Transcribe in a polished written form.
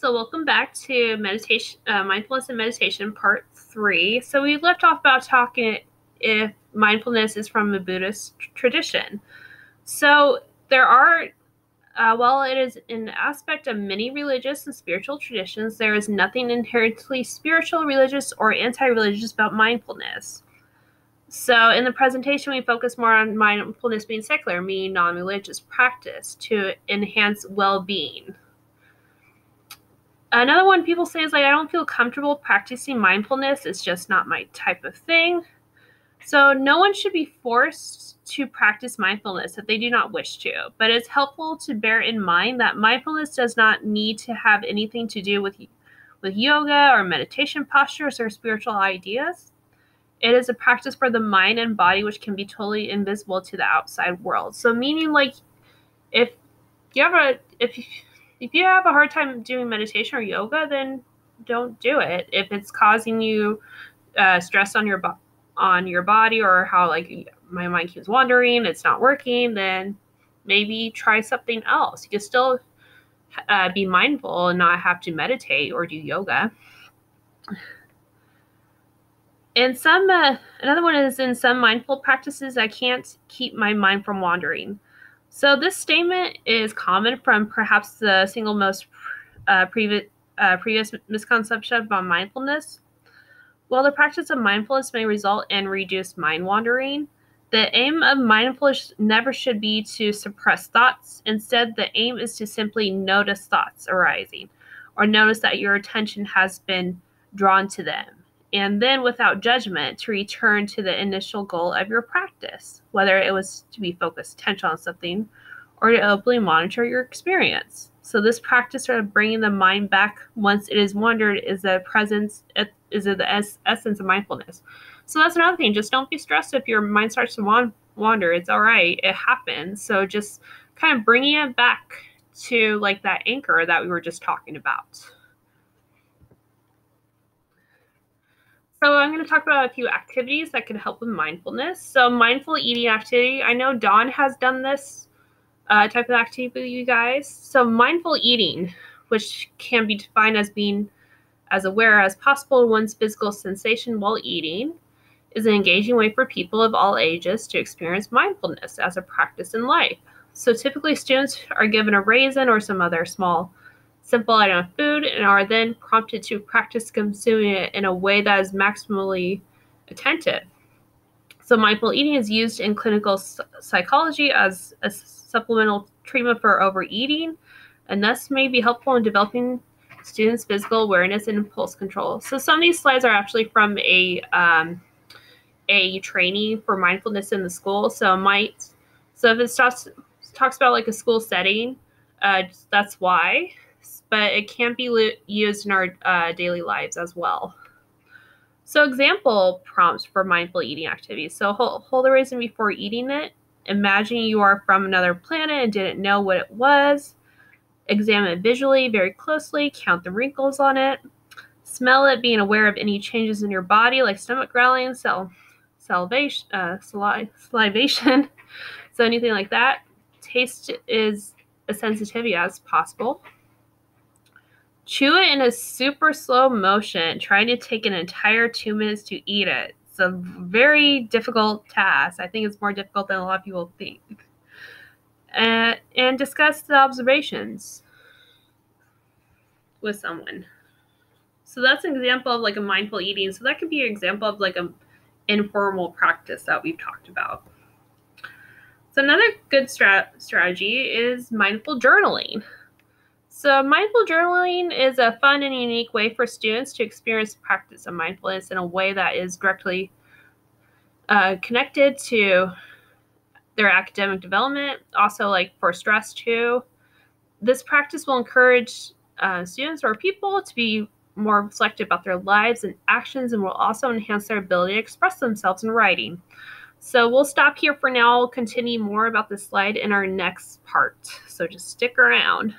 So welcome back to meditation, mindfulness and meditation, part 3. So we left off about talking if mindfulness is from a Buddhist tradition. So there are, while it is an aspect of many religious and spiritual traditions, there is nothing inherently spiritual, religious, or anti-religious about mindfulness. So in the presentation, we focus more on mindfulness being secular, meaning non-religious practice to enhance well-being. Another one people say is I don't feel comfortable practicing mindfulness. It's just not my type of thing. So no one should be forced to practice mindfulness if they do not wish to. But it's helpful to bear in mind that mindfulness does not need to have anything to do with yoga or meditation postures or spiritual ideas. It is a practice for the mind and body which can be totally invisible to the outside world. So meaning like if you have a hard time doing meditation or yoga, then don't do it. If it's causing you stress on your body, or how like my mind keeps wandering, it's not working, then maybe try something else. You can still be mindful and not have to meditate or do yoga. And another one is in some mindful practices, I can't keep my mind from wandering. So this statement is common from perhaps the single most previous misconception about mindfulness. While the practice of mindfulness may result in reduced mind wandering, the aim of mindfulness never should be to suppress thoughts. Instead, the aim is to simply notice thoughts arising, or notice that your attention has been drawn to them, and then without judgment to return to the initial goal of your practice, whether it was to be focused attention on something or to openly monitor your experience. So this practice of bringing the mind back once it is wandered is the essence of mindfulness. So that's another thing. Just don't be stressed if your mind starts to wander. It's all right. It happens. So just kind of bringing it back to like that anchor that we were just talking about. So I'm going to talk about a few activities that can help with mindfulness. So mindful eating activity. I know Dawn has done this type of activity with you guys. So mindful eating, which can be defined as being as aware as possible of one's physical sensation while eating, is an engaging way for people of all ages to experience mindfulness as a practice in life. So typically students are given a raisin or some other simple item of food and are then prompted to practice consuming it in a way that is maximally attentive. So mindful eating is used in clinical psychology as a supplemental treatment for overeating, and thus may be helpful in developing students' physical awareness and impulse control. So some of these slides are actually from a training for mindfulness in the school. So if it talks about like a school setting, that's why. But it can be used in our daily lives as well. So example prompts for mindful eating activities. So hold a raisin before eating it. Imagine you are from another planet and didn't know what it was. Examine it visually, very closely. Count the wrinkles on it. Smell it, being aware of any changes in your body like stomach growling, salivation. So anything like that. Taste is a sensitivity as possible. Chew it in a super slow motion, trying to take an entire 2 minutes to eat it. It's a very difficult task. I think it's more difficult than a lot of people think. And discuss the observations with someone. So that's an example of like a mindful eating. So that could be an example of like an informal practice that we've talked about. So another good strategy is mindful journaling. So mindful journaling is a fun and unique way for students to experience the practice of mindfulness in a way that is directly connected to their academic development, also like for stress too. This practice will encourage students or people to be more reflective about their lives and actions, and will also enhance their ability to express themselves in writing. So we'll stop here for now. We'll continue more about this slide in our next part. So just stick around.